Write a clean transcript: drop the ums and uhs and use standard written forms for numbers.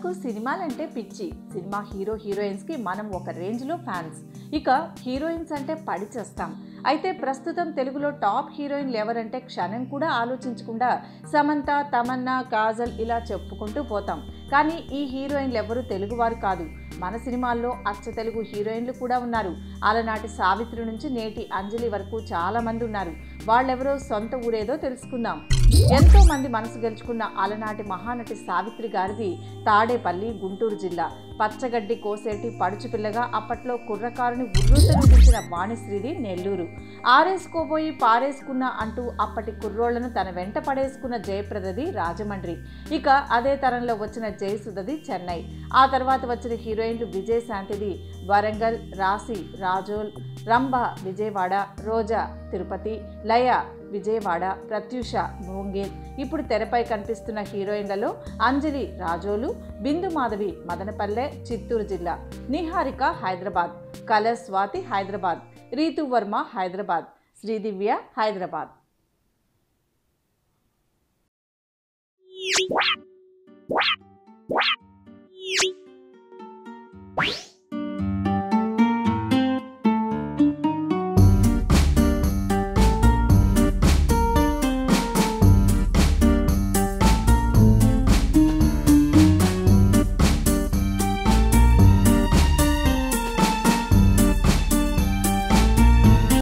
మనకు సినిమాలంటే పిచ్చి. సినిమా హీరో హీరోయిన్స్కి మనం ఒక రేంజ్లో ఫ్యాన్స్. ఇక హీరోయిన్స్ అంటే పడి చేస్తాం. అయితే ప్రస్తుతం తెలుగులో టాప్ హీరోయిన్లు ఎవరంటే క్షణం కూడా ఆలోచించకుండా సమంత, తమన్నా, కాజల్ ఇలా చెప్పుకుంటూ పోతాం. కానీ ఈ హీరోయిన్లు ఎవరు తెలుగువారు కాదు. మన సినిమాల్లో అచ్చ తెలుగు హీరోయిన్లు కూడా ఉన్నారు. అలనాటి సావిత్రి నుంచి నేటి అంజలి వరకు చాలామంది ఉన్నారు. వాళ్ళెవరో సొంత ఊరేదో తెలుసుకుందాం. ఎంతో మంది మనసు గెలుచుకున్న అలనాటి మహానటి సావిత్రి గారిది తాడేపల్లి, గుంటూరు జిల్లా. పచ్చగడ్డి కోసేటి పడుచు పిల్లగా అప్పట్లో కుర్రకారుని ఉర్రూతలూడించిన వాణిశ్రీది నెల్లూరు. ఆరేసుకోబోయి పారేసుకున్న అంటూ అప్పటి కుర్రోళ్లను తన వెంట పడేసుకున్న జయప్రదది రాజమండ్రి. ఇక అదే తరంలో వచ్చిన జయసుధది చెన్నై. ఆ తర్వాత వచ్చిన హీరోయిన్లు విజయశాంతిది వరంగల్, రాశి, రాజోల్, రంభ విజయవాడ, రోజా తిరుపతి, లయ విజయవాడ, ప్రత్యూష భోంగేల్. ఇప్పుడు తెరపై కనిపిస్తున్న హీరోయిన్లలో అంజలి రాజోలు, బిందు మాధవి మదనపల్లె, చిత్తూరు జిల్లా, నిహారిక హైదరాబాద్, కలర్ స్వాతి హైదరాబాద్, రీతు వర్మ హైదరాబాద్, శ్రీదివ్య హైదరాబాద్.